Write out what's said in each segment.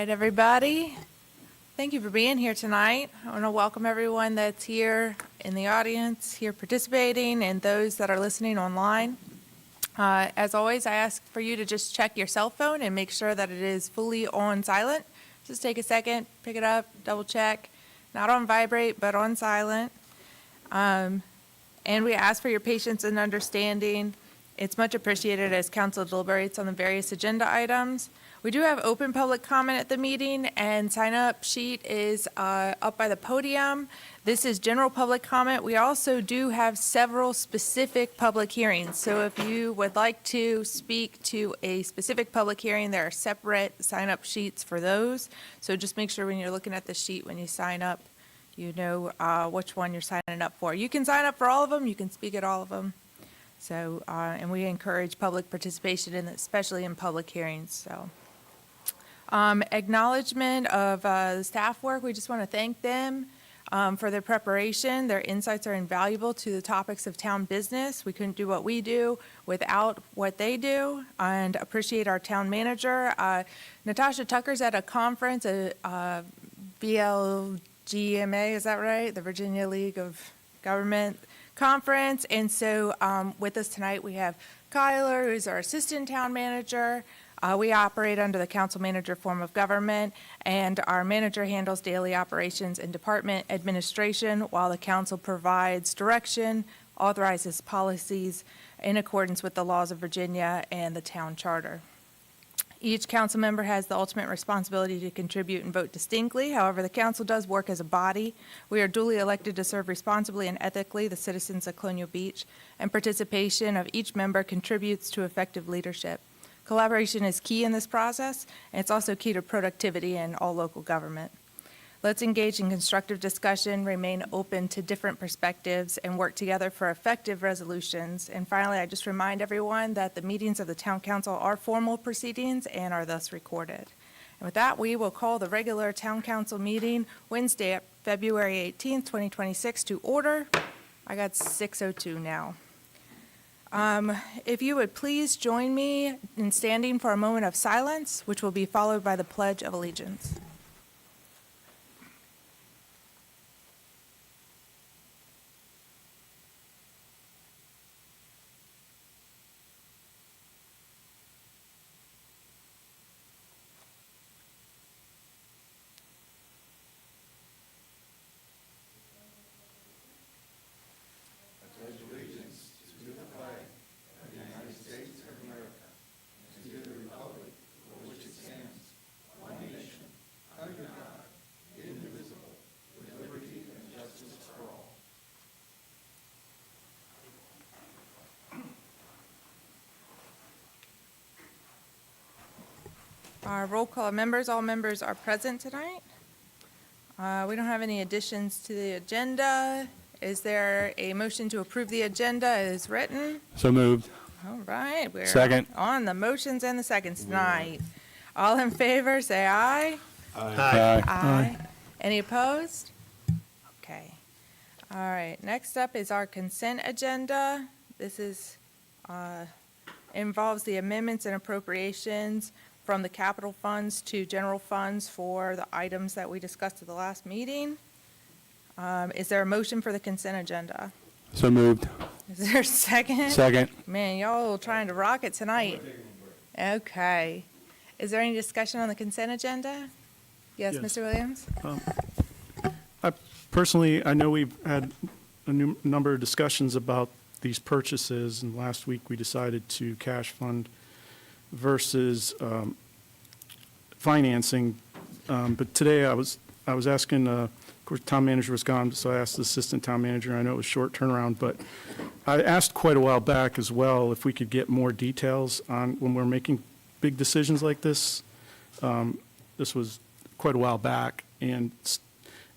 right, everybody. Thank you for being here tonight. I want to welcome everyone that's here in the audience, here participating, and those that are listening online. As always, I ask for you to just check your cell phone and make sure that it is fully on silent. Just take a second, pick it up, double check. Not on vibrate, but on silent. And we ask for your patience and understanding. It's much appreciated as council deliberates on the various agenda items. We do have open public comment at the meeting, and sign-up sheet is up by the podium. This is general public comment. We also do have several specific public hearings. So if you would like to speak to a specific public hearing, there are separate sign-up sheets for those. So just make sure when you're looking at the sheet when you sign up, you know which one you're signing up for. You can sign up for all of them. You can speak at all of them. So, and we encourage public participation, especially in public hearings. So. Acknowledgement of the staff work. We just want to thank them for their preparation. Their insights are invaluable to the topics of town business. We couldn't do what we do without what they do, and appreciate our town manager. Natasha Tucker's at a conference, VLGMA, is that right? The Virginia League of Government Conference. And so with us tonight we have Kyler, who's our assistant town manager. We operate under the council manager form of government, and our manager handles daily operations and department administration, while the council provides direction, authorizes policies in accordance with the laws of Virginia and the town charter. Each council member has the ultimate responsibility to contribute and vote distinctly. However, the council does work as a body. We are duly elected to serve responsibly and ethically the citizens of Colonial Beach, and participation of each member contributes to effective leadership. Collaboration is key in this process, and it's also key to productivity in all local government. Let's engage in constructive discussion, remain open to different perspectives, and work together for effective resolutions. And finally, I just remind everyone that the meetings of the Town Council are formal proceedings and are thus recorded. And with that, we will call the regular Town Council meeting Wednesday, February 18th, 2026 to order. I got 6:02 now. If you would please join me in standing for a moment of silence, which will be followed by the Pledge of Allegiance. Our roll call members, all members are present tonight. We don't have any additions to the agenda. Is there a motion to approve the agenda as written? So moved. All right, we're Second. on the motions and the seconds tonight. All in favor, say aye. Aye. Aye. Any opposed? Okay. All right, next up is our consent agenda. This is, involves the amendments and appropriations from the capital funds to general funds for the items that we discussed at the last meeting. Is there a motion for the consent agenda? So moved. Is there a second? Second. Man, y'all trying to rock it tonight. Okay. Is there any discussion on the consent agenda? Yes, Yes. Mr. Williams? Personally, I know we've had a number of discussions about these purchases, and last week we decided to cash fund versus financing. But today I was asking, of course, town manager was gone, so I asked the assistant town manager. I know it was short turnaround, but I asked quite a while back as well if we could get more details on when we're making big decisions like this. This was quite a while back, and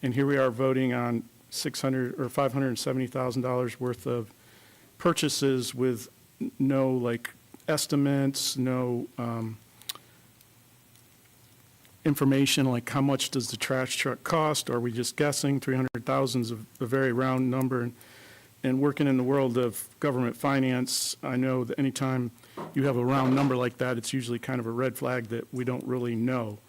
here we are voting on $600,000 or $570,000 worth of purchases with no like estimates, no information like how much does the trash truck cost? Are we just guessing? 300,000 is a very round number. And working in the world of government finance, I know that anytime you have a round number like that, it's usually kind of a red flag that we don't really know.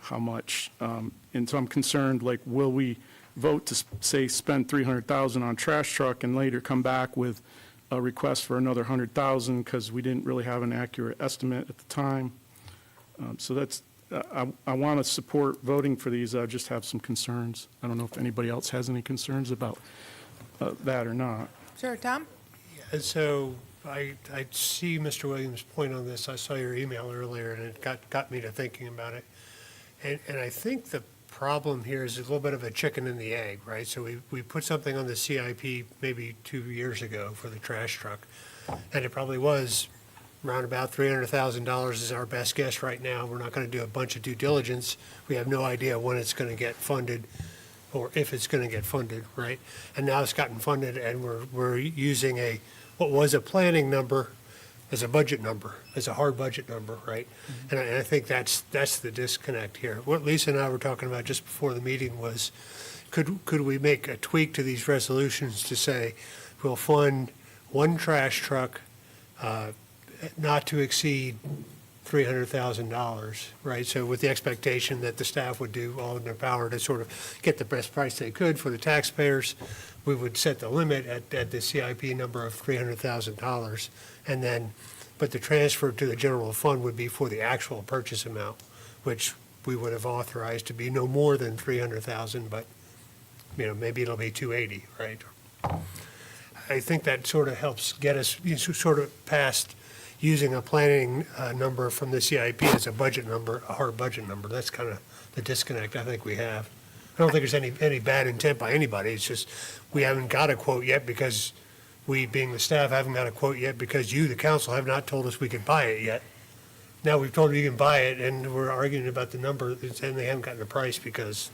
how much. And so I'm concerned, like, will we vote to, say, spend 300,000 on trash truck and later come back with a request for another 100,000 because we didn't really have an accurate estimate at the time? So that's, I want to support voting for these. I just have some concerns. I don't know if anybody else has any concerns about that or not. Sure, Tom? And so I see Mr. Williams' point on this. I saw your email earlier, and it got me to thinking about it. And I think the problem here is a little bit of a chicken and the egg, right? So we put something on the CIP maybe 2 years ago for the trash truck, and it probably was around about $300,000 is our best guess right now. We're not going to do a bunch of due diligence. We have no idea when it's going to get funded or if it's going to get funded, right? And now it's gotten funded, and we're using what was a planning number as a budget number, as a hard budget number, right? And I think that's the disconnect here. What Lisa and I were talking about just before the meeting was, could we make a tweak to these resolutions to say, we'll fund one trash truck, not to exceed $300,000, right? So with the expectation that the staff would do all in their power to sort of get the best price they could for the taxpayers, we would set the limit at the CIP number of $300,000. And then, but the transfer to the general fund would be for the actual purchase amount, which we would have authorized to be no more than 300,000, but, maybe it'll be 280, right? I think that sort of helps get us sort of past using a planning number from the CIP as a budget number, a hard budget number. That's kind of the disconnect I think we have. I don't think there's any bad intent by anybody. It's just we haven't got a quote yet because we, being the staff, haven't got a quote yet because you, the council, have not told us we could buy it yet. Now we've told you can buy it, and we're arguing about the number, and they haven't gotten a price because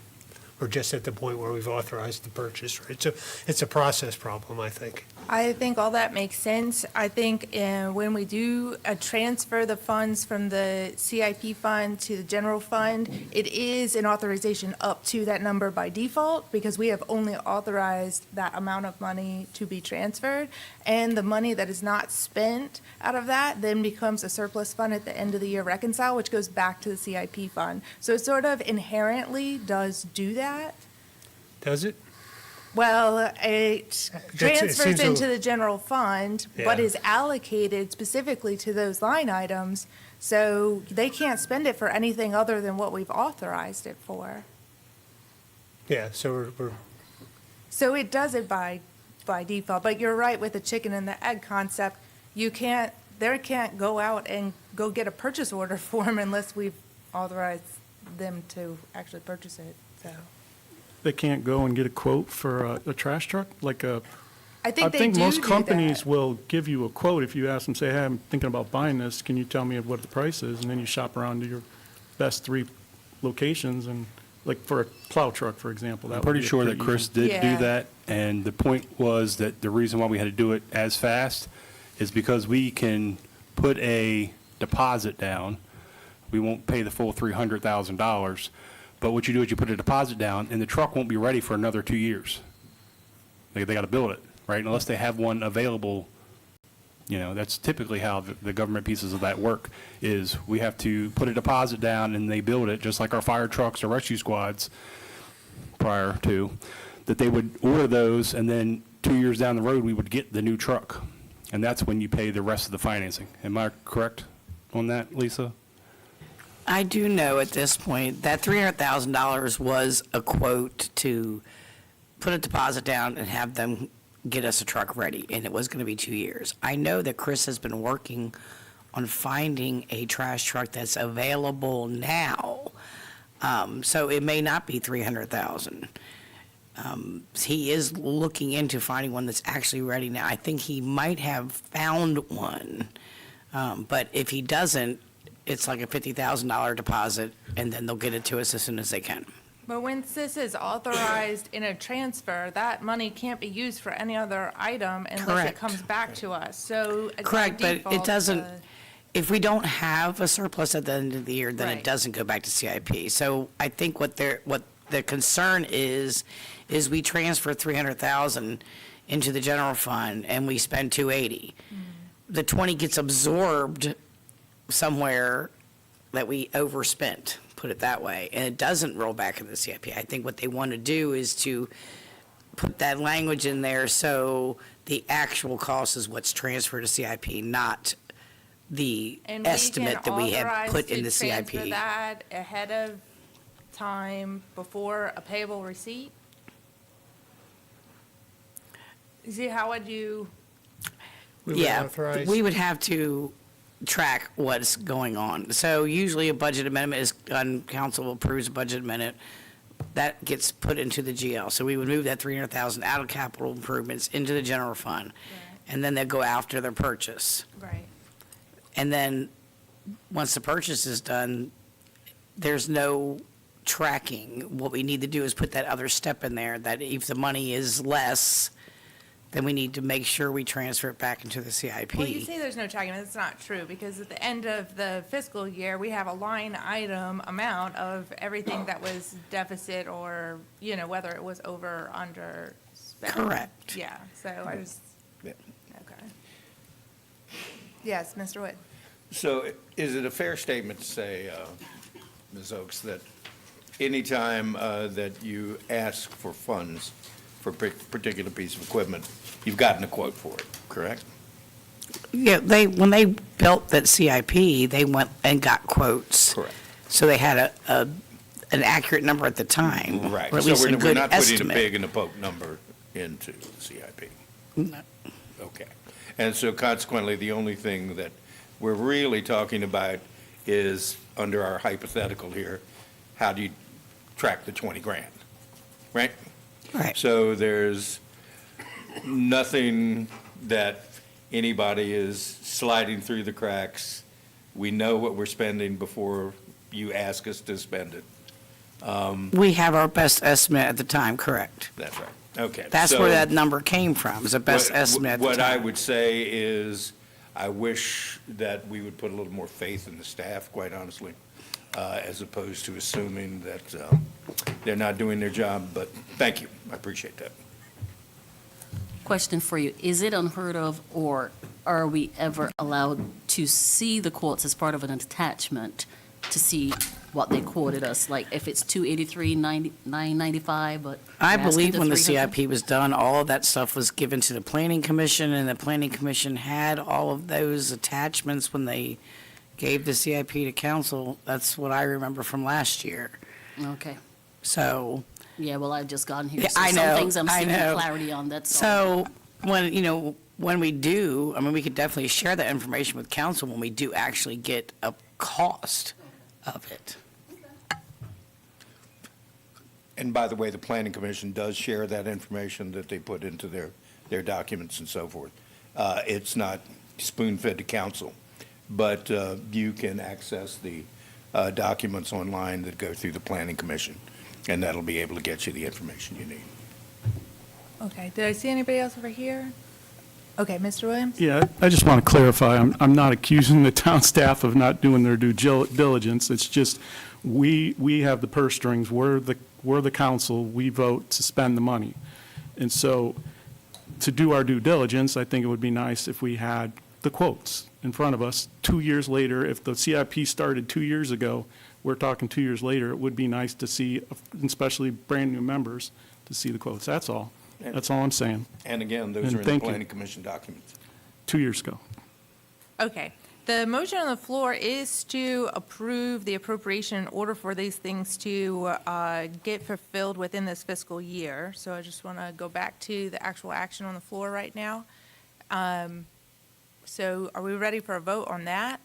we're just at the point where we've authorized the purchase, right? So it's a process problem, I think. I think all that makes sense. I think when we do transfer the funds from the CIP fund to the general fund, it is an authorization up to that number by default because we have only authorized that amount of money to be transferred. And the money that is not spent out of that then becomes a surplus fund at the end of the year reconcile, which goes back to the CIP fund. So it sort of inherently does do that. Does it? Well, it seems transfers a- into the general fund, but Yeah. is allocated specifically to those line items, so they can't spend it for anything other than what we've authorized it for. Yeah, so we're So it does it by default, but you're right with the chicken and the egg concept. They can't go out and go get a purchase order for them unless we've authorized them to actually purchase it, so. They can't go and get a quote for a trash truck, like a, I I think they think do most do companies that. will give you a quote if you ask them, say, hey, I'm thinking about buying this, can you tell me what the price is? And then you shop around to your best 3 locations, and, like, for a plow truck, for example, that I'm would pretty be a sure that pretty Chris easy- did do Yeah. that, and the point was that the reason why we had to do it as fast is because we can put a deposit down. We won't pay the full $300,000, but what you do is you put a deposit down, and the truck won't be ready for another 2 years. They got to build it, right? Unless they have one available. That's typically how the government pieces of that work is we have to put a deposit down and they build it, just like our fire trucks or rescue squads prior to, that they would order those, and then 2 years down the road, we would get the new truck. And that's when you pay the rest of the financing. Am I correct on that, Lisa? I do know at this point that $300,000 was a quote to put a deposit down and have them get us a truck ready, and it was going to be 2 years. I know that Chris has been working on finding a trash truck that's available now, so it may not be $300,000. He is looking into finding one that's actually ready now. I think he might have found one, but if he doesn't, it's like a $50,000 deposit, and then they'll get it to us as soon as they can. But when this is authorized in a transfer, that money can't be used for any other item unless it Correct. comes back to us, so. by Correct, but it default, doesn't, the- if we don't have a surplus at the end of the year, then Right. it doesn't go back to CIP. So I think what the concern is we transfer 300,000 into the general fund and we spend 280. The 20 gets absorbed somewhere that we overspent, put it that way, and it doesn't roll back into the CIP. I think what they want to do is to put that language in there so the actual cost is what's transferred to CIP, not the And estimate that we have can put in the authorize to transfer CIP. that ahead of time before a payable receipt? See, how would you, We would Yeah, authorize- we would have to track what's going on. So usually a budget amendment is done, council approves a budget amendment, that gets put into the GL. So we would move that 300,000 out of capital improvements into the general fund, and then they'll go after their purchase. right, And then, once the purchase is done, there's no tracking. What we need to do is put that other step in there, that if the money is less, then we need to make sure we transfer it back into the CIP. well, you say there's no tracking, but that's not true, because at the end of the fiscal year, we have a line item amount of everything that was deficit or, you know, whether it was over or under spent. Correct. Yeah, so I just, Yeah. okay. Yes, Mr. Wood? So is it a fair statement to say, Ms. Oaks, that anytime that you ask for funds for a particular piece of equipment, you've gotten a quote for it, correct? Yeah, when they built that CIP, they went and got quotes. Correct. So they had an accurate number at the time. Right. Or at So least a we're good not putting a estimate. pig in the poke number into the CIP? No. Okay. And so consequently, the only thing that we're really talking about is, under our hypothetical here, how do you track the 20 grand, right? Right. So there's nothing that anybody is sliding through the cracks. We know what we're spending before you ask us to spend it. We have our best estimate at the time, correct? That's right. Okay. That's so where that number came from, is the best estimate at the What I time. would say is, I wish that we would put a little more faith in the staff, quite honestly, as opposed to assuming that they're not doing their job, but thank you, I appreciate that. Question for you. Is it unheard of, or are we ever allowed to see the quotes as part of an attachment to see what they quoted us? Like if it's 995, but. I we're asking believe for when the 300? CIP was done, all of that stuff was given to the planning commission, and the planning commission had all of those attachments when they gave the CIP to council. That's what I remember from last year. Okay. So, Yeah, well, I've just gotten here. Yeah, so I know, Some things I'm I seeking know. clarity on, that's all. so when we do, I mean, we could definitely share that information with council when we do actually get a cost of it. And by the way, the planning commission does share that information that they put into their documents and so forth. It's not spoon-fed to council, but you can access the documents online that go through the planning commission, and that'll be able to get you the information you need. Okay, did I see anybody else over here? Okay, Mr. Williams? Yeah, I just want to clarify, I'm not accusing the town staff of not doing their due diligence. It's just, we have the purse strings, we're the council, we vote to spend the money. And so, to do our due diligence, I think it would be nice if we had the quotes in front of us 2 years later. If the CIP started 2 years ago, we're talking 2 years later, it would be nice to see, especially brand-new members, to see the quotes. That's all. That's all I'm saying. And again, those And are in the thank you. planning commission documents. 2 years ago. Okay. The motion on the floor is to approve the appropriation in order for these things to get fulfilled within this fiscal year. So I just want to go back to the actual action on the floor right now. So are we ready for a vote on that?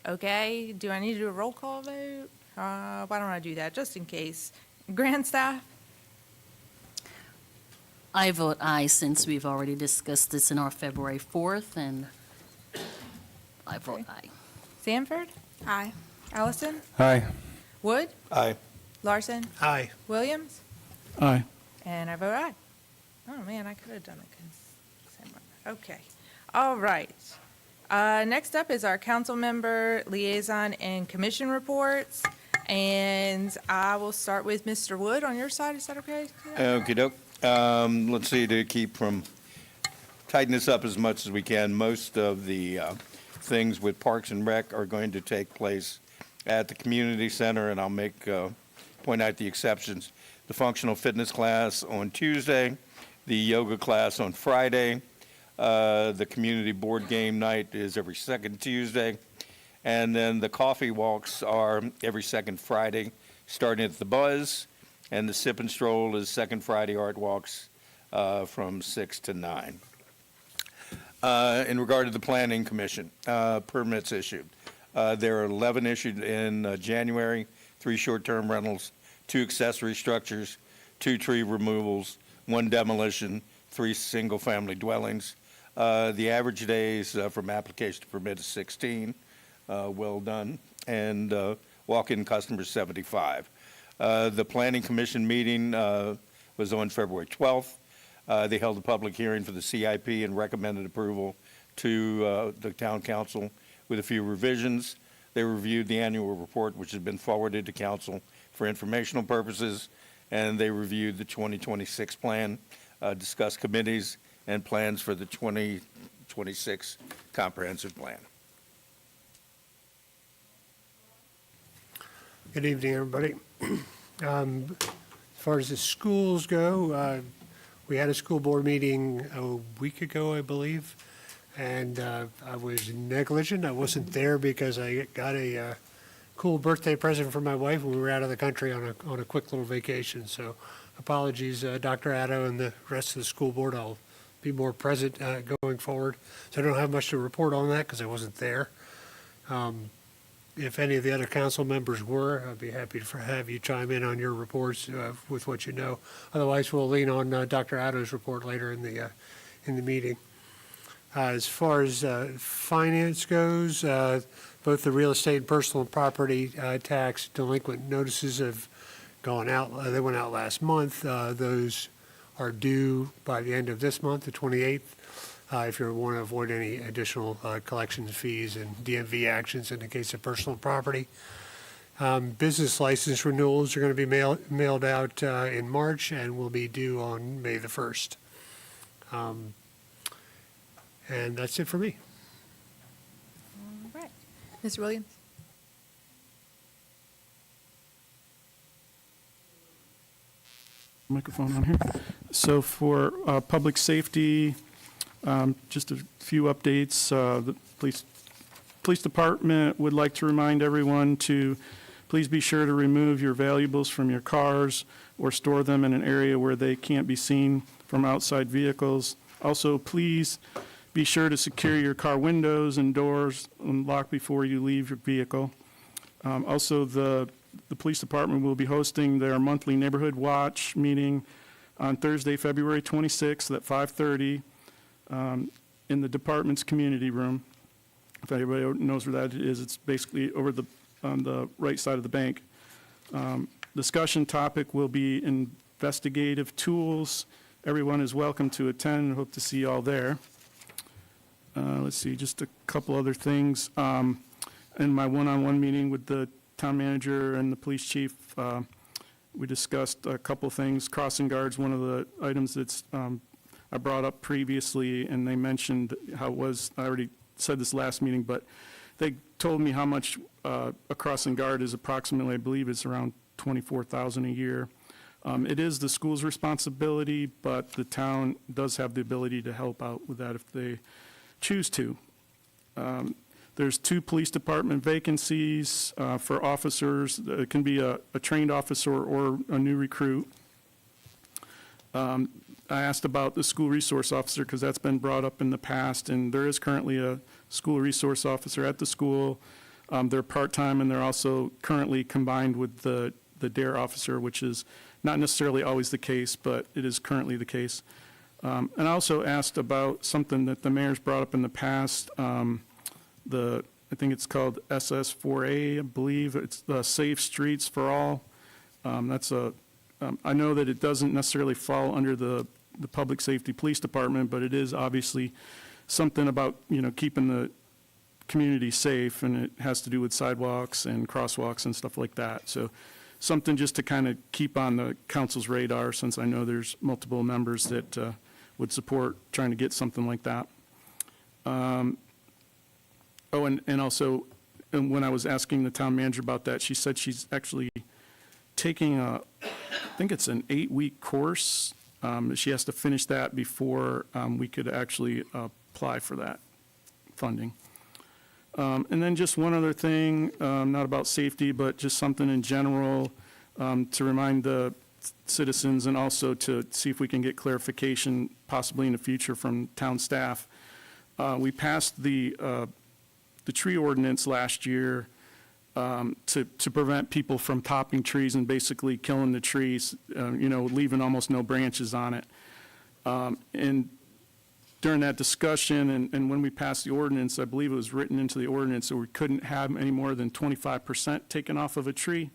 Okay. Do I need to do a roll call vote? Why don't I do that, just in case? Grand staff? I vote aye, since we've already discussed this in our February 4th, and I vote Okay. aye. Sanford? Aye. Allison? Aye. Wood? Aye. Larson? Aye. Williams? Aye. And I vote aye. Oh, man, I could have done it consent. Okay. All right. Next up is our council member liaison and commission reports. And I will start with Mr. Wood on your side. Is that okay? Okey-doke. Let's see, to keep from, tighten this up as much as we can, most of the things with Parks and Rec are going to take place at the community center, and I'll point out the exceptions. The functional fitness class on Tuesday, the yoga class on Friday, the community board game night is every second Tuesday, and then the coffee walks are every second Friday, starting at the Buzz, and the Sip and Stroll is second Friday art walks from 6 to 9. In regard to the Planning Commission, permits issued. There are 11 issued in January, 3 short-term rentals, 2 accessory structures, 2 tree removals, 1 demolition, 3 single-family dwellings. The average days from application to permit is 16, well done, and walk-in customers 75. The Planning Commission meeting was on February 12th. They held a public hearing for the CIP and recommended approval to the town council with a few revisions. They reviewed the annual report, which has been forwarded to council for informational purposes, and they reviewed the 2026 plan, discussed committees and plans for the 2026 comprehensive plan. Good evening, everybody. As far as the schools go, we had a school board meeting a week ago, I believe, and I was negligent. I wasn't there because I got a cool birthday present for my wife when we were out of the country on a quick little vacation. So apologies, Dr. Addo and the rest of the school board. I'll be more present going forward. So I don't have much to report on that because I wasn't there. If any of the other council members were, I'd be happy to have you chime in on your reports with what you know. Otherwise, we'll lean on Dr. Addo's report later in the meeting. As far as finance goes, both the real estate and personal property tax delinquent notices have gone out. They went out last month. Those are due by the end of this month, the 28th. If you want to avoid any additional collections fees and DMV actions in the case of personal property. Business license renewals are going to be mailed out in March and will be due on May the 1st. And that's it for me. All right. Mr. Williams? Microphone on here. So for public safety, just a few updates. The police department would like to remind everyone to please be sure to remove your valuables from your cars or store them in an area where they can't be seen from outside vehicles. Also, please be sure to secure your car windows and doors and lock before you leave your vehicle. Also, the police department will be hosting their monthly neighborhood watch meeting on Thursday, February 26th at 5:30 in the department's community room. If anybody knows where that is, it's basically on the right side of the bank. Discussion topic will be investigative tools. Everyone is welcome to attend. Hope to see you all there. Let's see, just a couple other things. In my one-on-one meeting with the town manager and the police chief, we discussed a couple things. Crossing guards, one of the items that's I brought up previously, and they mentioned how it was, I already said this last meeting, but they told me how much a crossing guard is approximately, I believe it's around $24,000 a year. It is the school's responsibility, but the town does have the ability to help out with that if they choose to. There's 2 police department vacancies for officers. It can be a trained officer or a new recruit. I asked about the school resource officer because that's been brought up in the past, and there is currently a school resource officer at the school. They're part-time, and they're also currently combined with the DARE officer, which is not necessarily always the case, but it is currently the case. And I also asked about something that the mayor's brought up in the past. I think it's called SS4A, I believe. It's the Safe Streets for All. I know that it doesn't necessarily fall under the public safety police department, but it is obviously something about, keeping the community safe, and it has to do with sidewalks and crosswalks and stuff like that. So something just to kind of keep on the council's radar, since I know there's multiple members that would support trying to get something like that. And also and when I was asking the town manager about that, she said she's actually taking I think it's an 8-week course. She has to finish that before we could actually apply for that funding. And then just one other thing, not about safety, but just something in general, to remind the citizens and also to see if we can get clarification possibly in the future from town staff. We passed the tree ordinance last year to prevent people from topping trees and basically killing the trees, leaving almost no branches on it. And during that discussion, and when we passed the ordinance, I believe it was written into the ordinance that we couldn't have any more than 25% taken off of a tree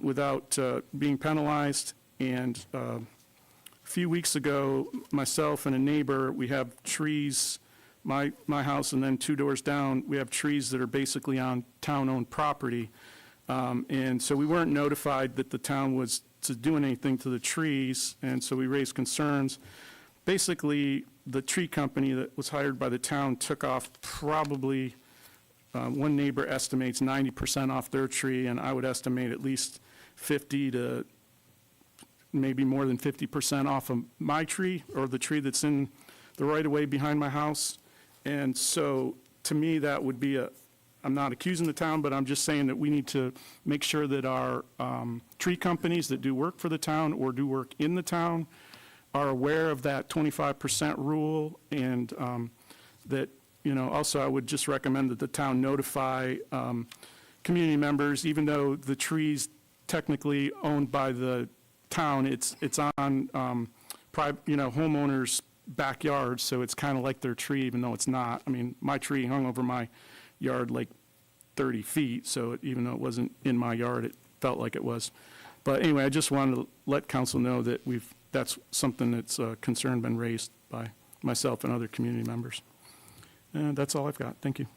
without being penalized. And a few weeks ago, myself and a neighbor, we have trees, my house and then 2 doors down, we have trees that are basically on town-owned property. And so we weren't notified that the town was doing anything to the trees, and so we raised concerns. Basically, the tree company that was hired by the town took off probably, one neighbor estimates 90% off their tree, and I would estimate at least 50 to maybe more than 50% off of my tree, or the tree that's in the right-of-way behind my house. And so, to me, that would be I'm not accusing the town, but I'm just saying that we need to make sure that our tree companies that do work for the town or do work in the town are aware of that 25% rule, and that, also I would just recommend that the town notify community members, even though the tree's technically owned by the town, it's on homeowners' backyard, so it's kind of like their tree, even though it's not. I mean, my tree hung over my yard like 30 feet, so even though it wasn't in my yard, it felt like it was. But anyway, I just wanted to let council know that that's something that's a concern been raised by myself and other community members. And that's all I've got. Thank you.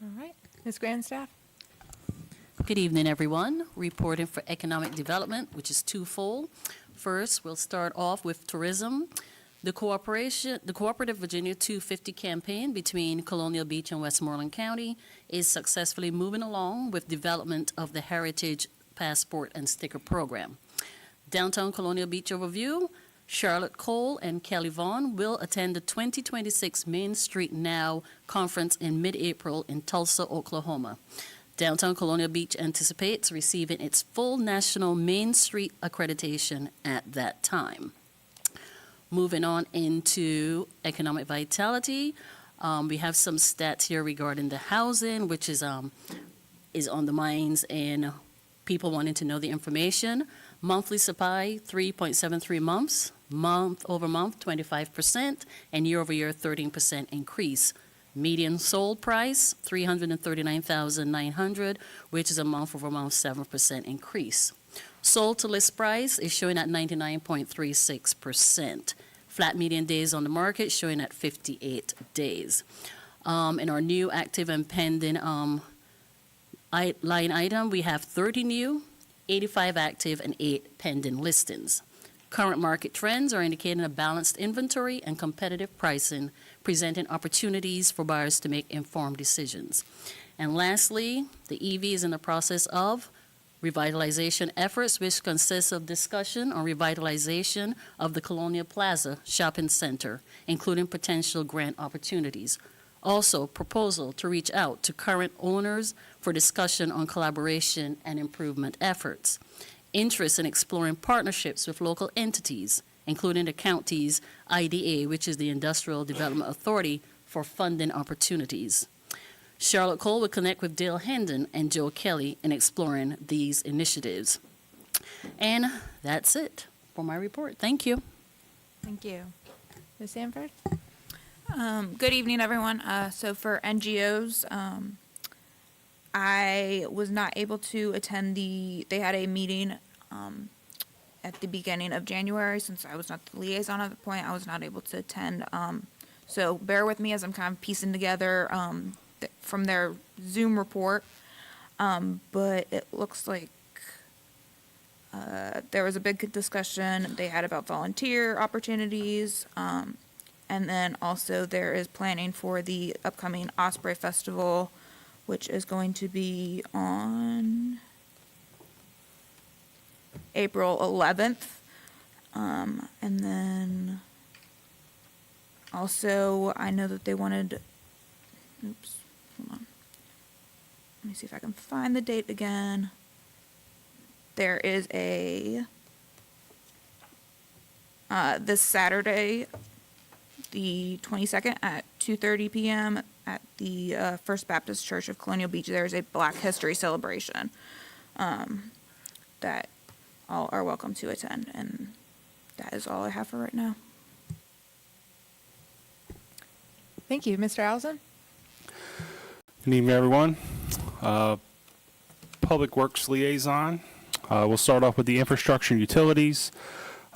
All right. Ms. Grandstaff? Good evening, everyone. Reporting for economic development, which is twofold. First, we'll start off with tourism. The Cooperative Virginia 250 campaign between Colonial Beach and Westmoreland County is successfully moving along with development of the Heritage Passport and Sticker Program. Downtown Colonial Beach overview, Charlotte Cole and Kelly Vaughn will attend the 2026 Main Street Now conference in mid-April in Tulsa, Oklahoma. Downtown Colonial Beach anticipates receiving its full national Main Street accreditation at that time. Moving on into economic vitality, we have some stats here regarding the housing, which is on the minds and people wanting to know the information. Monthly supply, 3.73 months, month over month, 25%, and year over year, 13% increase. Median sold price, $339,900, which is a month over month, 7% increase. Sold to list price is showing at 99.36%. Flat median days on the market showing at 58 days. In our new active and pending line item, we have 30 new, 85 active, and 8 pending listings. Current market trends are indicating a balanced inventory and competitive pricing, presenting opportunities for buyers to make informed decisions. And lastly, the EV is in the process of revitalization efforts, which consists of discussion on revitalization of the Colonial Plaza Shopping Center, including potential grant opportunities. Also, proposal to reach out to current owners for discussion on collaboration and improvement efforts. Interest in exploring partnerships with local entities, including the county's IDA, which is the Industrial Development Authority, for funding opportunities. Charlotte Cole will connect with Dale Hendon and Joe Kelly in exploring these initiatives. And that's it for my report. Thank you. Thank you. Ms. Sanford? Good evening, everyone. So for NGOs, I was not able to attend they had a meeting at the beginning of January. Since I was not the liaison at the point, I was not able to attend. So bear with me as I'm kind of piecing together from their Zoom report. But it looks like there was a big discussion they had about volunteer opportunities, And then also there is planning for the upcoming Osprey Festival, which is going to be on April 11th. And then also I know that they wanted, oops, hold on. Let me see if I can find the date again. There is this Saturday, the 22nd at 2:30 p.m. at the First Baptist Church of Colonial Beach. There's a Black History celebration that all are welcome to attend, and that is all I have for right now. Thank you. Mr. Allison? Good evening, everyone. Public Works Liaison. We'll start off with the infrastructure and utilities.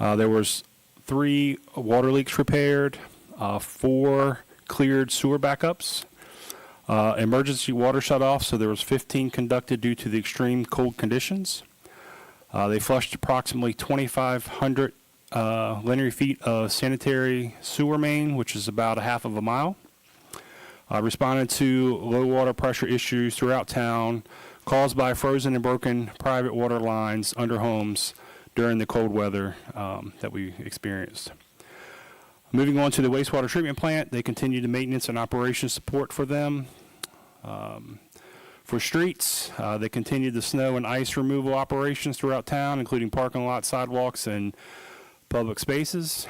There was 3 water leaks repaired, 4 cleared sewer backups, emergency water shutoffs, so there was 15 conducted due to the extreme cold conditions. They flushed approximately 2,500 linear feet of sanitary sewer main, which is about a half of a mile. Responded to low water pressure issues throughout town caused by frozen and broken private water lines under homes during the cold weather that we experienced. Moving on to the wastewater treatment plant, they continue the maintenance and operations support for them. For streets, they continued the snow and ice removal operations throughout town, including parking lot, sidewalks, and public spaces.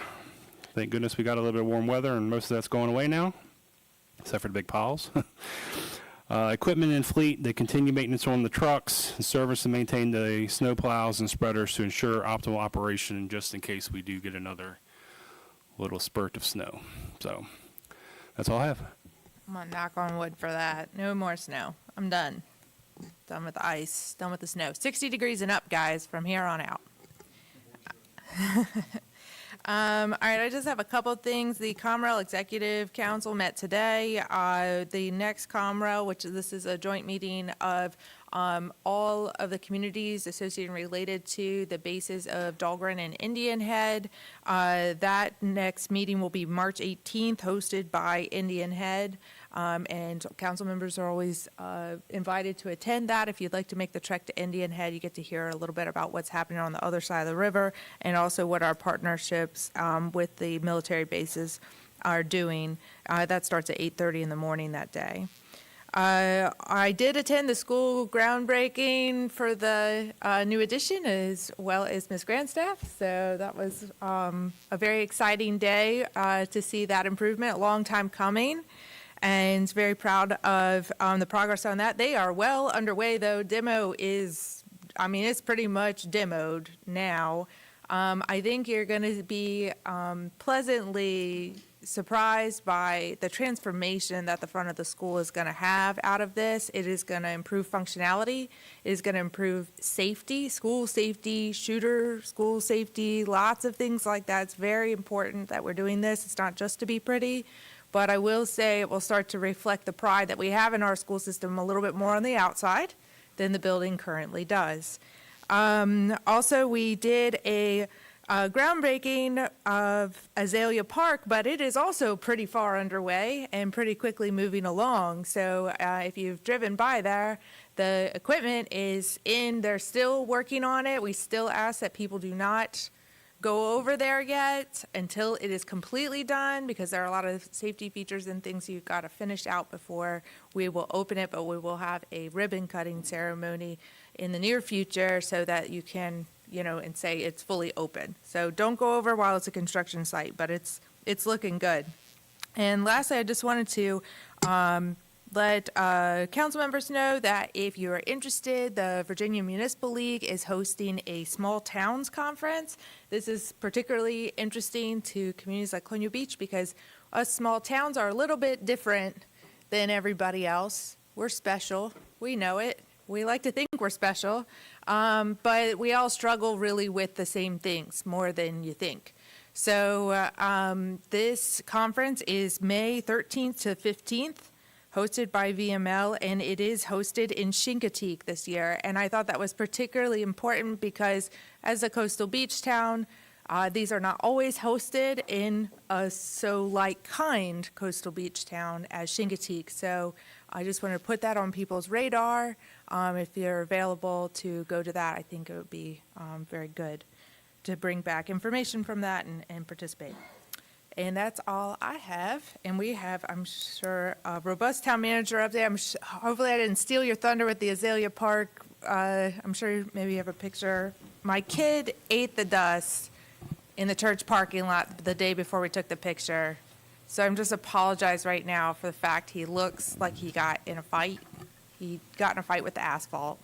Thank goodness we got a little bit of warm weather, and most of that's going away now, except for the big piles. Equipment and fleet, they continue maintenance on the trucks, and service and maintain the snow plows and spreaders to ensure optimal operation just in case we do get another little spurt of snow. So that's all I have. I'm gonna knock on wood for that. No more snow. I'm done. Done with the ice, done with the snow. 60 degrees and up, guys, from here on out. All right, I just have a couple things. The Comrel Executive Council met today. The next Comrel, which this is a joint meeting of all of the communities associated and related to the bases of Dahlgren and Indian Head. That next meeting will be March 18th, hosted by Indian Head. And council members are always invited to attend that. If you'd like to make the trek to Indian Head, you get to hear a little bit about what's happening on the other side of the river and also what our partnerships with the military bases are doing. That starts at 8:30 in the morning that day. I did attend the school groundbreaking for the new addition as well as Ms. Grandstaff, so that was a very exciting day to see that improvement, a long time coming, and very proud of the progress on that. They are well underway, though. Demo is, I mean, it's pretty much demoed now. I think you're going to be pleasantly surprised by the transformation that the front of the school is going to have out of this. It is going to improve functionality. It is going to improve safety, school safety, shooter, school safety, lots of things like that. It's very important that we're doing this. It's not just to be pretty, but I will say it will start to reflect the pride that we have in our school system a little bit more on the outside than the building currently does. Also, we did a groundbreaking of Azalea Park, but it is also pretty far underway and pretty quickly moving along. So if you've driven by there, the equipment is in, they're still working on it. We still ask that people do not go over there yet until it is completely done, because there are a lot of safety features and things you've got to finish out before we will open it, but we will have a ribbon cutting ceremony in the near future so that you can, you know, and say it's fully open. So don't go over while it's a construction site, but it's looking good. And lastly, I just wanted to let council members know that if you are interested, the Virginia Municipal League is hosting a small towns conference. This is particularly interesting to communities like Colonial Beach because us small towns are a little bit different than everybody else. We're special. We know it. We like to think we're special, but we all struggle really with the same things more than you think. So this conference is May 13th to 15th, hosted by VML, and it is hosted in Chincoteague this year. And I thought that was particularly important because as a coastal beach town, These are not always hosted in a so kind coastal beach town as Chincoteague. So I just wanted to put that on people's radar. If you're available to go to that, I think it would be very good to bring back information from that and participate. And that's all I have. And we have, I'm sure, a robust town manager update. Hopefully I didn't steal your thunder with the Azalea Park. I'm sure maybe you have a picture. My kid ate the dust in the church parking lot the day before we took the picture. So I'm just apologize right now for the fact he looks like he got in a fight. He got in a fight with the asphalt.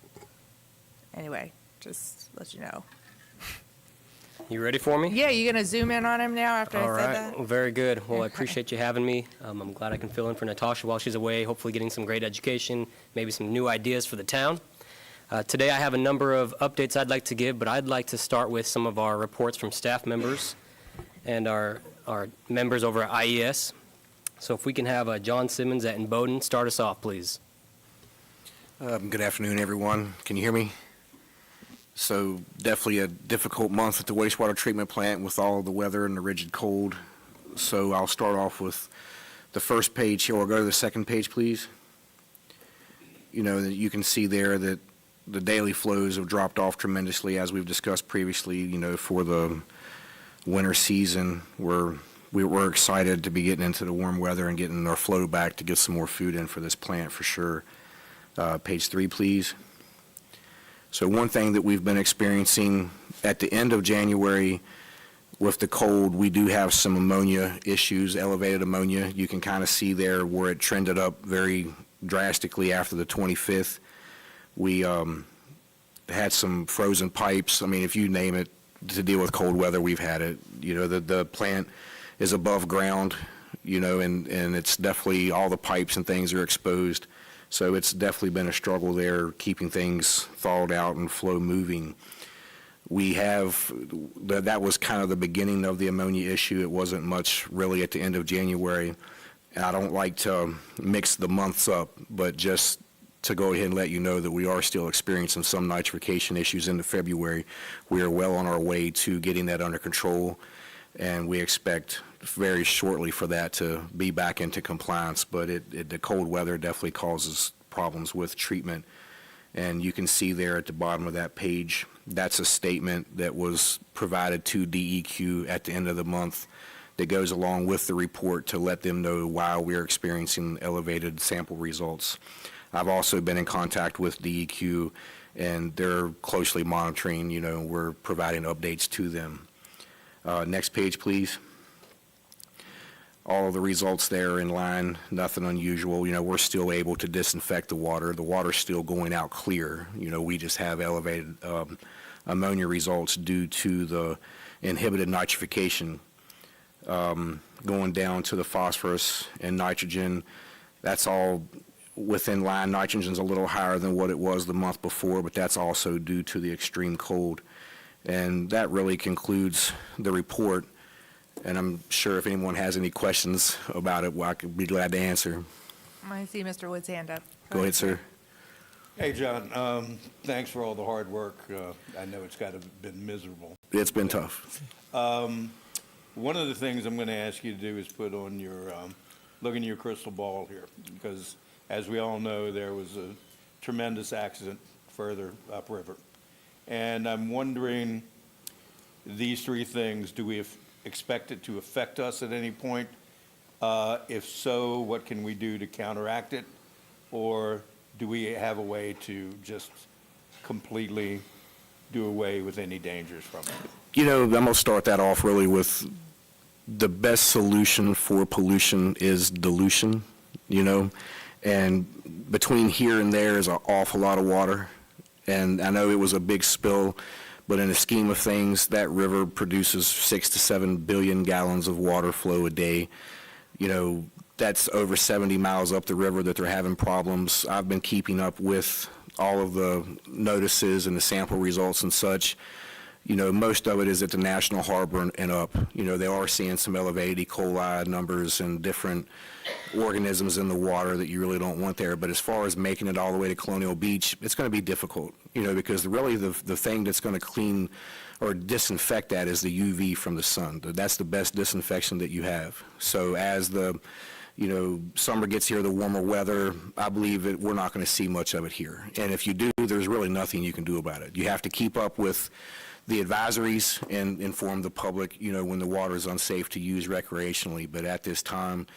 Anyway, just let you know. You ready for me? Yeah, you gonna zoom in on him now after All I said right. that? Well, very good. Well, I appreciate you having me. I'm glad I can fill in for Natasha while she's away, hopefully getting some great education, maybe some new ideas for the town. Today I have a number of updates I'd like to give, but I'd like to start with some of our reports from staff members and our members over at IES. So if we can have John Simmons at Bowden start us off, please. Good afternoon, everyone. Can you hear me? So definitely a difficult month at the wastewater treatment plant with all of the weather and the rigid cold. So I'll start off with the first page here. We'll go to the second page, please. You know, you can see there that the daily flows have dropped off tremendously, as we've discussed previously, you know, for the winter season. We were excited to be getting into the warm weather and getting our flow back to get some more food in for this plant for sure. Page 3, please. So one thing that we've been experiencing at the end of January with the cold, we do have some ammonia issues, elevated ammonia. You can kind of see there where it trended up very drastically after the 25th. We had some frozen pipes. I mean, if you name it, to deal with cold weather, we've had it. You know, the plant is above ground, you know, and it's definitely, all the pipes and things are exposed. So it's definitely been a struggle there, keeping things thawed out and flow moving. We have, that was kind of the beginning of the ammonia issue. It wasn't much really at the end of January. And I don't like to mix the months up, but just to go ahead and let you know that we are still experiencing some nitrification issues into February. We are well on our way to getting that under control, and we expect very shortly for that to be back into compliance. But the cold weather definitely causes problems with treatment. And you can see there at the bottom of that page, that's a statement that was provided to DEQ at the end of the month that goes along with the report to let them know why we're experiencing elevated sample results. I've also been in contact with DEQ, and they're closely monitoring, you know, we're providing updates to them. Next page, please. All of the results there are in line, nothing unusual. You know, we're still able to disinfect the water. The water's still going out clear. You know, we just have elevated ammonia results due to the inhibited nitrification going down to the phosphorus and nitrogen. That's all within line. Nitrogen's a little higher than what it was the month before, but that's also due to the extreme cold. And that really concludes the report. And I'm sure if anyone has any questions about it, well, I could be glad to answer. I see Mr. Wood's hand up. Go ahead, sir. Hey, John, thanks for all the hard work. I know it's got to have been miserable. It's been tough. One of the things I'm going to ask you to do is put on your, look in your crystal ball here, because as we all know, there was a tremendous accident further upriver. And I'm wondering, these three things, do we expect it to affect us at any point? If so, what can we do to counteract it? Or do we have a way to just completely do away with any dangers from it? You know, I'm going to start that off really with the best solution for pollution is dilution, you know, and between here and there is an awful lot of water. And I know it was a big spill, but in the scheme of things, that river produces 6 to 7 billion gallons of water flow a day. You know, that's over 70 miles up the river that they're having problems. I've been keeping up with all of the notices and the sample results and such. most of it is at the National Harbor and up. They are seeing some elevated E. coli numbers and different organisms in the water that you really don't want there. But as far as making it all the way to Colonial Beach, it's going to be difficult, because really the thing that's going to clean or disinfect that is the UV from the sun. That's the best disinfection that you have. So as the summer gets here, the warmer weather, I believe that we're not going to see much of it here. And if you do, there's really nothing you can do about it. You have to keep up with the advisories and inform the public, when the water is unsafe to use recreationally. But at this time,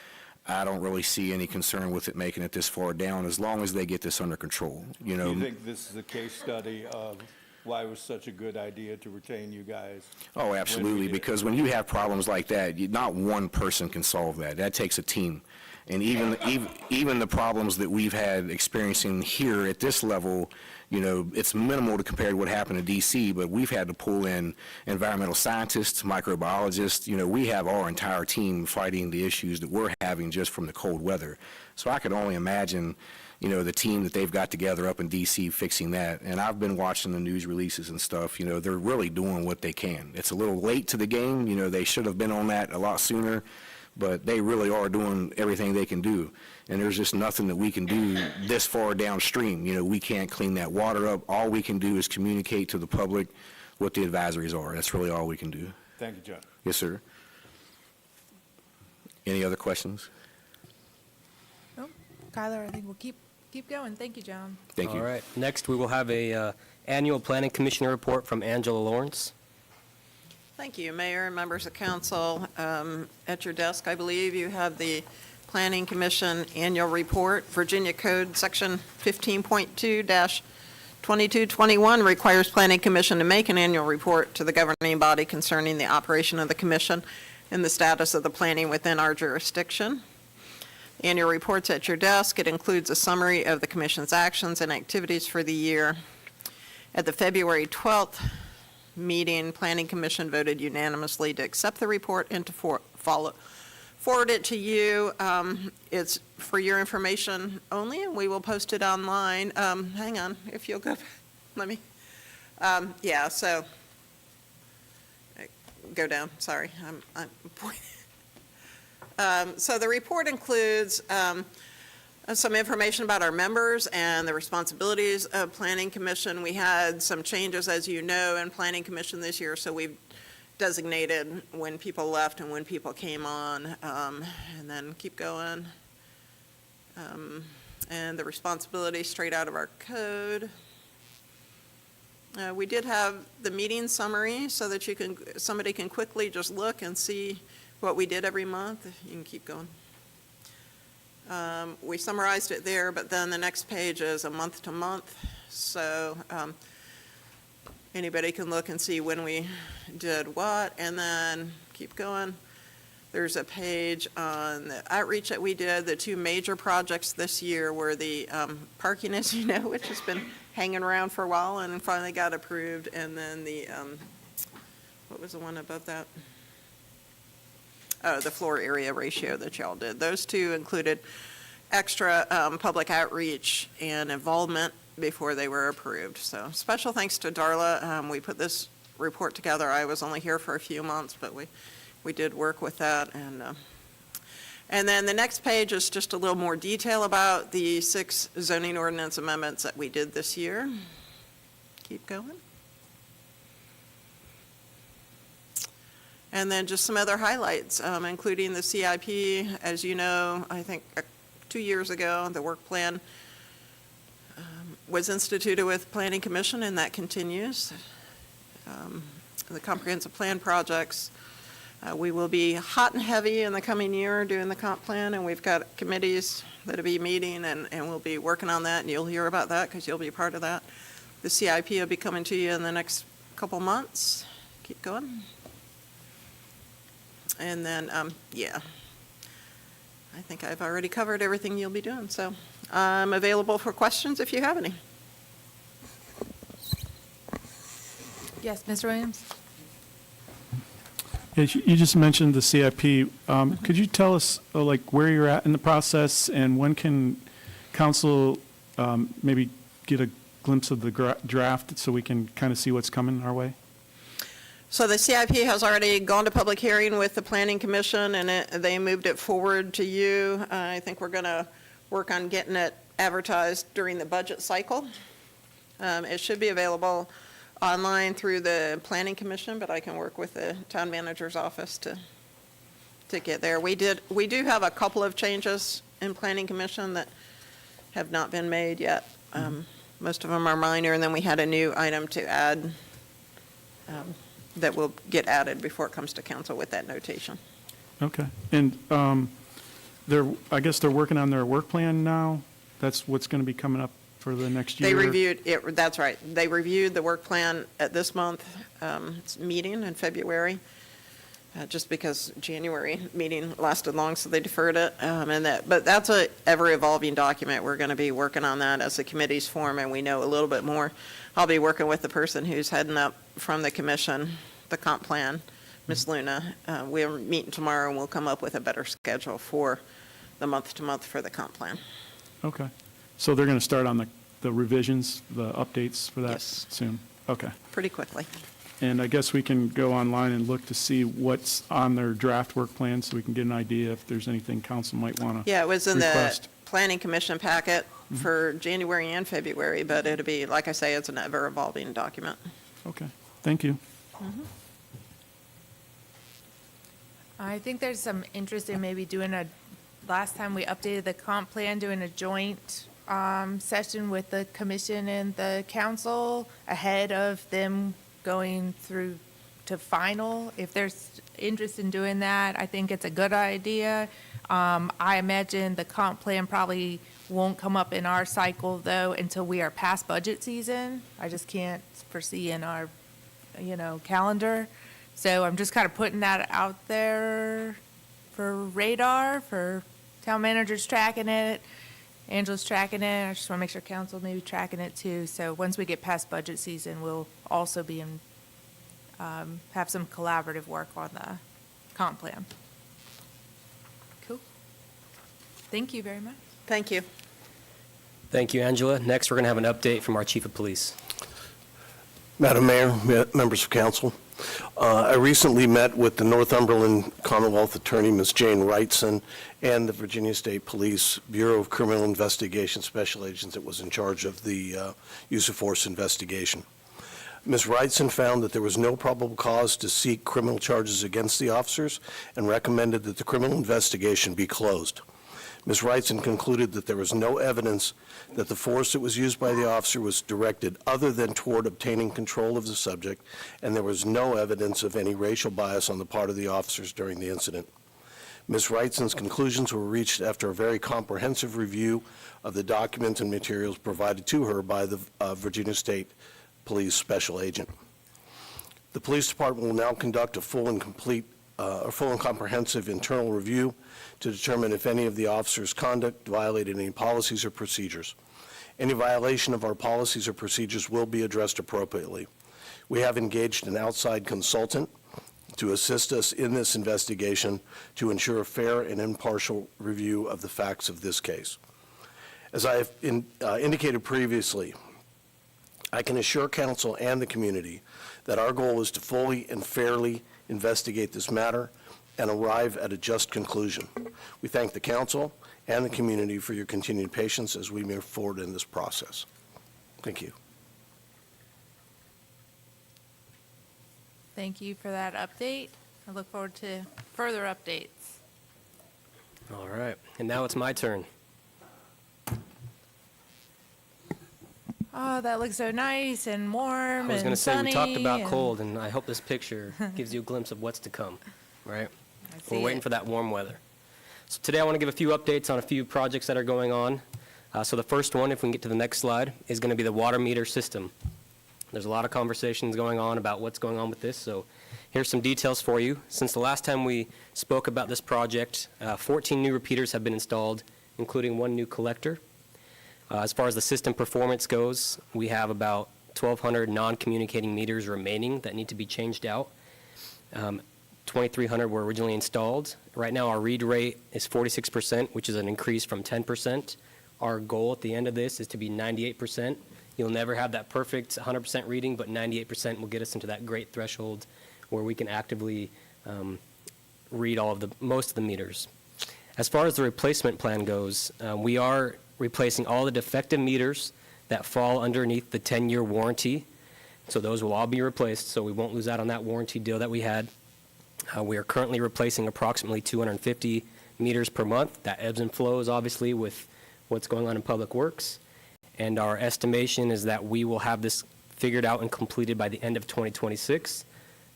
I don't really see any concern with it making it this far down, as long as they get this under control, Do you think this is a case study of why it was such a good idea to retain you guys? Oh, absolutely, because when you have problems like that, not one person can solve that. That takes a team. And even the problems that we've had experiencing here at this level, it's minimal to compare to what happened in D.C., but we've had to pull in environmental scientists, microbiologists. We have our entire team fighting the issues that we're having just from the cold weather. So I could only imagine, the team that they've got together up in D.C. fixing that. And I've been watching the news releases and stuff. They're really doing what they can. It's a little late to the game. They should have been on that a lot sooner. But they really are doing everything they can do. And there's just nothing that we can do this far downstream. We can't clean that water up. All we can do is communicate to the public what the advisories are. That's really all we can do. Thank you, John. Yes, sir. Any other questions? Nope. Kyler, I think we'll keep going. Thank you, John. Thank you. All right. Next, we will have a annual Planning Commissioner report from Angela Lawrence. Thank you, Mayor and members of council. At your desk, I believe you have the Planning Commission Annual Report. Virginia Code Section 15.2-2221 requires Planning Commission to make an annual report to the governing body concerning the operation of the commission and the status of the planning within our jurisdiction. Annual reports at your desk. It includes a summary of the commission's actions and activities for the year. At the February 12th meeting, Planning Commission voted unanimously to accept the report and to forward it to you. It's for your information only, and we will post it online. Hang on, if you'll go, let me, so, go down, sorry. So the report includes some information about our members and the responsibilities of Planning Commission. We had some changes, as you know, in Planning Commission this year, so we've designated when people left and when people came on, and then keep going. And the responsibility straight out of our code. We did have the meeting summary so that somebody can quickly just look and see what we did every month. You can keep going. We summarized it there, but then the next page is a month to month. So anybody can look and see when we did what, and then keep going. There's a page on the outreach that we did. The two major projects this year were the parking, as you know, which has been hanging around for a while and finally got approved, and then the, what was the one above that? The floor area ratio that y'all did. Those two included extra public outreach and involvement before they were approved. So special thanks to Darla. We put this report together. I was only here for a few months, but we did work with that. And then the next page is just a little more detail about the 6 zoning ordinance amendments that we did this year. Keep going. And then just some other highlights, including the CIP. As you know, I think 2 years ago, the work plan was instituted with Planning Commission, and that continues. The comprehensive plan projects, we will be hot and heavy in the coming year doing the comp plan, and we've got committees that'll be meeting, and we'll be working on that, and you'll hear about that because you'll be part of that. The CIP will be coming to you in the next couple months. Keep going. And then, I think I've already covered everything you'll be doing, so I'm available for questions if you have any. Yes, Mr. Williams? Yeah, you just mentioned the CIP. Could you tell us, where you're at in the process, and when can council maybe get a glimpse of the draft so we can kind of see what's coming our way? So the CIP has already gone to public hearing with the Planning Commission, and they moved it forward to you. I think we're going to work on getting it advertised during the budget cycle. It should be available online through the Planning Commission, but I can work with the town manager's office to get there. We do have a couple of changes in Planning Commission that have not been made yet. Most of them are minor, and then we had a new item to add that will get added before it comes to council with that notation. Okay. And I guess they're working on their work plan now? That's what's going to be coming up for the next year? They reviewed it, that's right. They reviewed the work plan at this month, meeting in February, just because January meeting lasted long, so they deferred it. But that's a ever-evolving document. We're going to be working on that as the committees form and we know a little bit more. I'll be working with the person who's heading up from the commission, the comp plan, Ms. Luna. We're meeting tomorrow and we'll come up with a better schedule for the month-to-month for the comp plan. Okay. So they're going to start on the revisions, the updates for that Yes. soon? Okay. Pretty quickly. And I guess we can go online and look to see what's on their draft work plan so we can get an idea if there's anything council might want to Yeah, it was in the request. planning commission packet for January and February, but it'll be, like I say, it's an ever-evolving document. Okay. Thank you. I think there's some interest in maybe last time we updated the comp plan, doing a joint session with the commission and the council ahead of them going through to final. If there's interest in doing that, I think it's a good idea. I imagine the comp plan probably won't come up in our cycle, though, until we are past budget season. I just can't foresee in our, calendar. So I'm just kind of putting that out there for radar, for town managers tracking it, Angela's tracking it. I just want to make sure council may be tracking it too. So once we get past budget season, we'll also be in, have some collaborative work on the comp plan. Cool. Thank you very much. Thank you. Thank you, Angela. Next, we're going to have an update from our Chief of Police. Madam Mayor, members of council, I recently met with the Northumberland Commonwealth Attorney, Ms. Jane Wrightson, and the Virginia State Police Bureau of Criminal Investigation Special Agent that was in charge of the use of force investigation. Ms. Wrightson found that there was no probable cause to seek criminal charges against the officers and recommended that the criminal investigation be closed. Ms. Wrightson concluded that there was no evidence that the force that was used by the officer was directed other than toward obtaining control of the subject, and there was no evidence of any racial bias on the part of the officers during the incident. Ms. Wrightson's conclusions were reached after a very comprehensive review of the documents and materials provided to her by the Virginia State Police Special Agent. The police department will now conduct a full and comprehensive internal review to determine if any of the officers' conduct violated any policies or procedures. Any violation of our policies or procedures will be addressed appropriately. We have engaged an outside consultant to assist us in this investigation to ensure a fair and impartial review of the facts of this case. As I have indicated previously, I can assure council and the community that our goal is to fully and fairly investigate this matter and arrive at a just conclusion. We thank the council and the community for your continued patience as we move forward in this process. Thank you. Thank you for that update. I look forward to further updates. All right, and now it's my turn. Oh, that looks so nice and warm I was going to and say, sunny. we talked about and- cold, and I hope this picture gives you a glimpse of what's to come, right? I see We're waiting it. for that warm weather. So today I want to give a few updates on a few projects that are going on. So the first one, if we can get to the next slide, is going to be the water meter system. There's a lot of conversations going on about what's going on with this, so here's some details for you. Since the last time we spoke about this project, 14 new repeaters have been installed, including one new collector. As far as the system performance goes, we have about 1,200 non-communicating meters remaining that need to be changed out. 2,300 were originally installed. Right now, our read rate is 46%, which is an increase from 10%. Our goal at the end of this is to be 98%. You'll never have that perfect 100% reading, but 98% will get us into that great threshold where we can actively read most of the meters. As far as the replacement plan goes, we are replacing all the defective meters that fall underneath the 10-year warranty. So those will all be replaced, so we won't lose out on that warranty deal that we had. We are currently replacing approximately 250 meters per month. That ebbs and flows, obviously, with what's going on in Public Works. And our estimation is that we will have this figured out and completed by the end of 2026.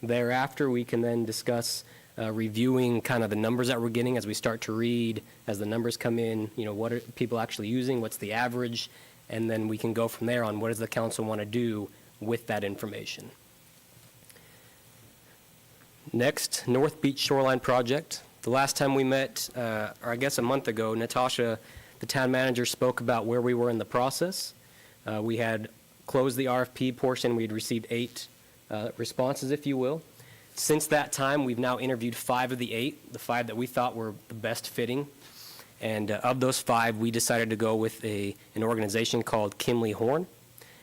Thereafter, we can then discuss reviewing kind of the numbers that we're getting as we start to read, as the numbers come in, what are people actually using, what's the average, and then we can go from there on what does the council want to do with that information. Next, North Beach Shoreline Project. The last time we met, or I guess a month ago, Natasha, the town manager, spoke about where we were in the process. We had closed the RFP portion. We had received 8 responses, if you will. Since that time, we've now interviewed 5 of the 8, the 5 that we thought were the best fitting. And of those 5, we decided to go with an organization called Kimley Horn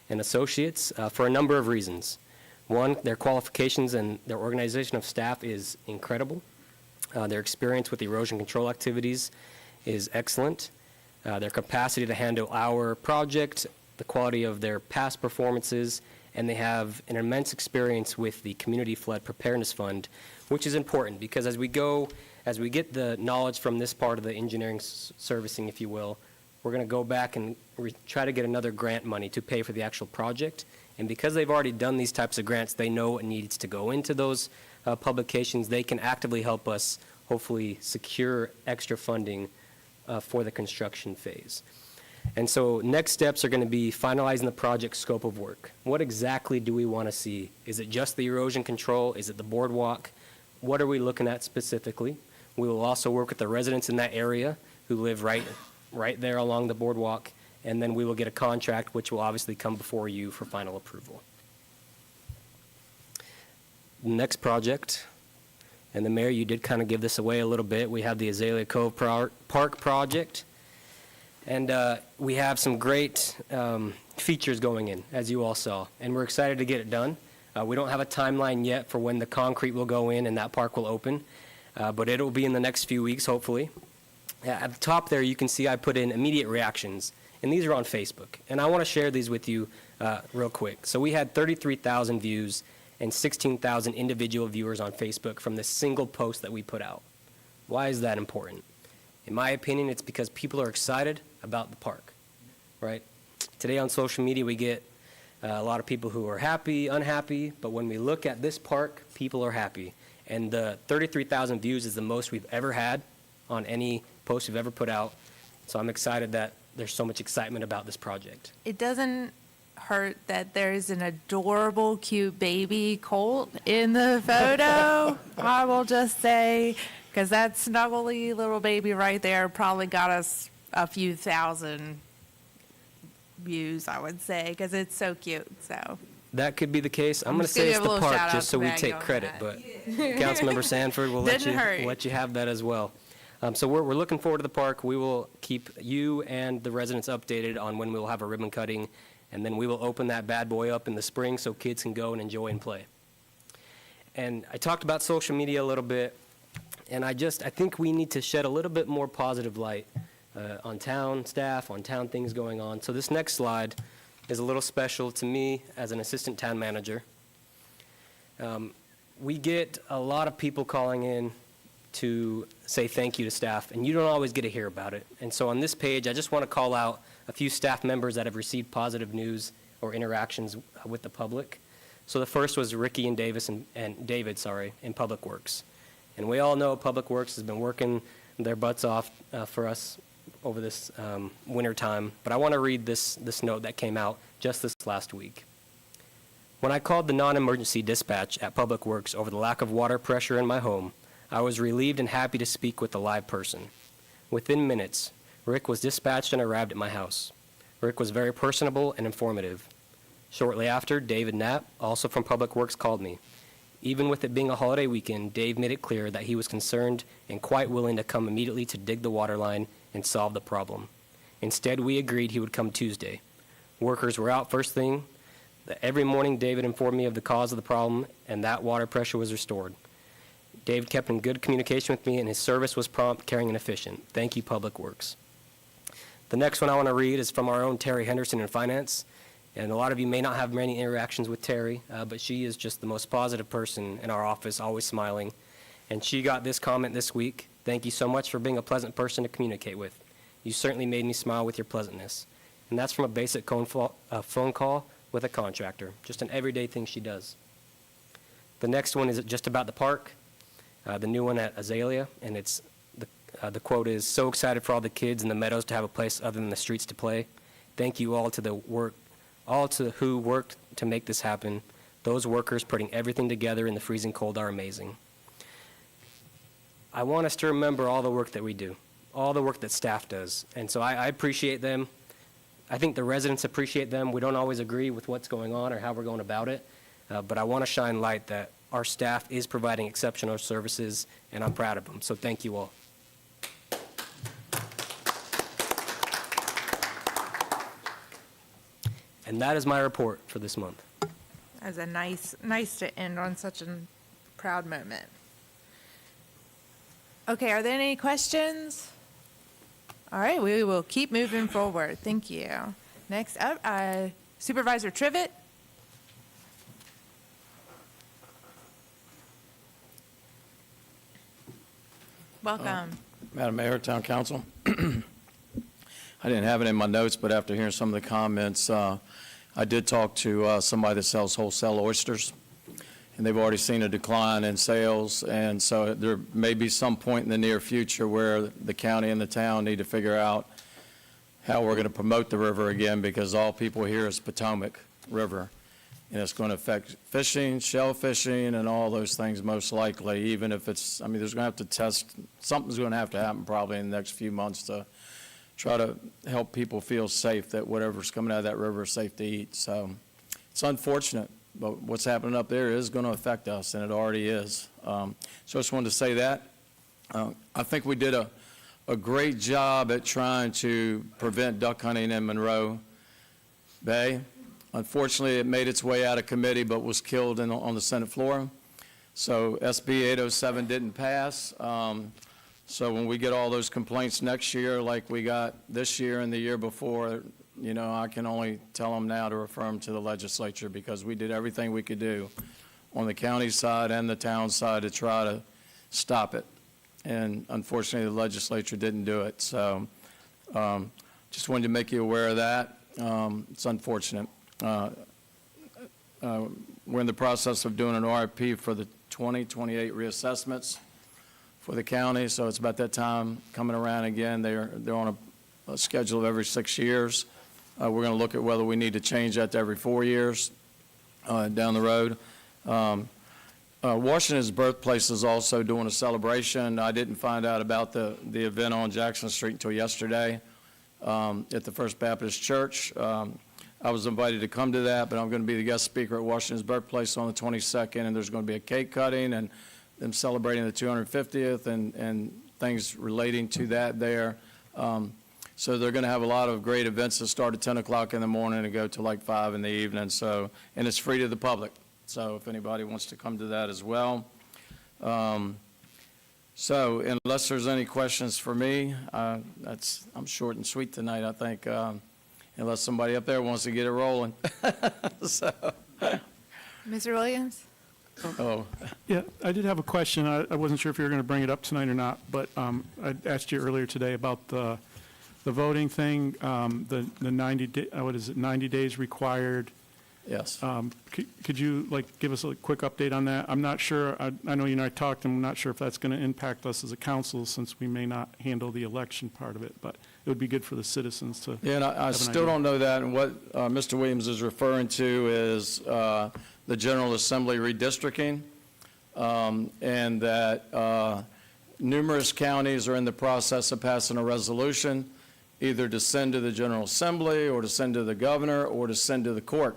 and Associates for a number of reasons. One, their qualifications and their organization of staff is incredible. Their experience with erosion control activities is excellent. Their capacity to handle our project, the quality of their past performances, and they have an immense experience with the Community Flood Preparedness Fund, which is important because as we get the knowledge from this part of the engineering servicing, if you will, we're going to go back and try to get another grant money to pay for the actual project. And because they've already done these types of grants, they know what needs to go into those publications. They can actively help us hopefully secure extra funding for the construction phase. And so next steps are going to be finalizing the project scope of work. What exactly do we want to see? Is it just the erosion control? Is it the boardwalk? What are we looking at specifically? We will also work with the residents in that area who live right there along the boardwalk, and then we will get a contract which will obviously come before you for final approval. Next project, and the mayor, you did kind of give this away a little bit. We have the Azalea Cove Park project. And we have some great features going in, as you all saw, and we're excited to get it done. We don't have a timeline yet for when the concrete will go in and that park will open, but it'll be in the next few weeks, hopefully. At the top there, you can see I put in immediate reactions, and these are on Facebook. And I want to share these with you real quick. So we had 33,000 views and 16,000 individual viewers on Facebook from this single post that we put out. Why is that important? In my opinion, it's because people are excited about the park, right? Today on social media, we get a lot of people who are happy, unhappy, but when we look at this park, people are happy. And the 33,000 views is the most we've ever had on any post we've ever put out. So I'm excited that there's so much excitement about this project. It doesn't hurt that there's an adorable, cute baby colt in the photo, I will just say, because that snuggly little baby right there probably got us a few thousand views, I would say, because it's so cute, so. That could be the case. I'm going to just gonna say give it's a the little park shout out just so to we Maggie take on credit, that. but Councilmember Sanford will Didn't hurt. let you have that as well. So we're looking forward to the park. We will keep you and the residents updated on when we will have a ribbon cutting, and then we will open that bad boy up in the spring so kids can go and enjoy and play. And I talked about social media a little bit, and I think we need to shed a little bit more positive light on town staff, on town things going on. So this next slide is a little special to me as an assistant town manager. We get a lot of people calling in to say thank you to staff, and you don't always get to hear about it. And so on this page, I just want to call out a few staff members that have received positive news or interactions with the public. So the first was Ricky and David in Public Works. And we all know Public Works has been working their butts off for us over this winter time. But I want to read this note that came out just this last week. When I called the non-emergency dispatch at Public Works over the lack of water pressure in my home, I was relieved and happy to speak with a live person. Within minutes, Rick was dispatched and arrived at my house. Rick was very personable and informative. Shortly after, David Knapp, also from Public Works, called me. Even with it being a holiday weekend, Dave made it clear that he was concerned and quite willing to come immediately to dig the water line and solve the problem. Instead, we agreed he would come Tuesday. Workers were out first thing that every morning David informed me of the cause of the problem, and that water pressure was restored. David kept in good communication with me, and his service was prompt, caring, and efficient. Thank you, Public Works. The next one I want to read is from our own Terry Henderson in Finance. And a lot of you may not have many interactions with Terry, but she is just the most positive person in our office, always smiling. And she got this comment this week: "Thank you so much for being a pleasant person to communicate with. You certainly made me smile with your pleasantness." And that's from a basic phone call with a contractor, just an everyday thing she does. The next one is just about the park, the new one at Azalea, and it's the quote is, "So excited for all the kids in the meadows to have a place other than the streets to play. Thank you all to who worked to make this happen. Those workers putting everything together in the freezing cold are amazing." I want us to remember all the work that we do, all the work that staff does. And so I appreciate them. I think the residents appreciate them. We don't always agree with what's going on or how we're going about it, but I want to shine light that our staff is providing exceptional services, and I'm proud of them. So thank you all. And that is my report for this month. As a nice to end on such a proud moment. Okay, are there any questions? All right, we will keep moving forward. Thank you. Next up, Supervisor Trivett. Welcome. Madam Mayor, Town Council. I didn't have it in my notes, but after hearing some of the comments, I did talk to somebody that sells wholesale oysters, and they've already seen a decline in sales, and so there may be some point in the near future where the county and the town need to figure out how we're going to promote the river again, because all people hear is Potomac River, and it's going to affect fishing, shell fishing, and all those things most likely, even if it's, I mean, there's going to have to test, something's going to have to happen probably in the next few months to try to help people feel safe that whatever's coming out of that river is safe to eat. So it's unfortunate, but what's happening up there is going to affect us, and it already is. So I just wanted to say that. I think we did a great job at trying to prevent duck hunting in Monroe Bay. Unfortunately, it made its way out of committee but was killed on the Senate floor. So SB 807 didn't pass. So when we get all those complaints next year, like we got this year and the year before, you know, I can only tell them now to refer them to the legislature, because we did everything we could do on the county side and the town side to try to stop it. And unfortunately, the legislature didn't do it. So just wanted to make you aware of that. It's unfortunate. We're in the process of doing an RFP for the 2028 reassessments for the county, so it's about that time coming around again. They're on a schedule of every 6 years. We're going to look at whether we need to change that to every 4 years down the road. Washington's birthplace is also doing a celebration. I didn't find out about the event on Jackson Street until yesterday at the First Baptist Church. I was invited to come to that, but I'm going to be the guest speaker at Washington's birthplace on the 22nd, and there's going to be a cake cutting and them celebrating the 250th and things relating to that there. So they're going to have a lot of great events that start at 10 o'clock in the morning and go to like 5 in the evening. So, and it's free to the public. So if anybody wants to come to that as well. So unless there's any questions for me, I'm short and sweet tonight, I think, unless somebody up there wants to get it rolling. So. Mr. Williams? Oh, yeah, I did have a question. I wasn't sure if you were going to bring it up tonight or not, but I asked you earlier today about the voting thing, the 90 days required. Yes. Could you, like, give us a quick update on that? I'm not sure, I know you and I talked, and I'm not sure if that's going to impact us as a council, since we may not handle the election part of it, but it would be good for the citizens to. Yeah, and I still don't know that, and what Mr. Williams is referring to is the General Assembly redistricting, and that numerous counties are in the process of passing a resolution, either to send to the General Assembly, or to send to the governor, or to send to the court,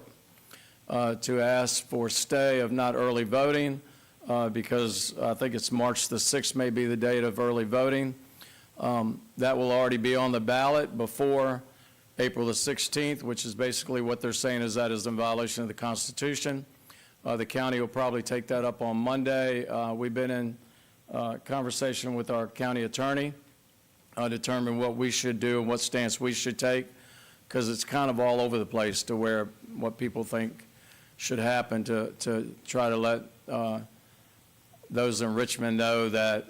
to ask for stay of not early voting, because I think it's March the 6th may be the date of early voting. That will already be on the ballot before April the 16th, which is basically what they're saying is that is in violation of the Constitution. The county will probably take that up on Monday. We've been in conversation with our county attorney, determine what we should do and what stance we should take, because it's kind of all over the place to where what people think should happen to try to let those in Richmond know that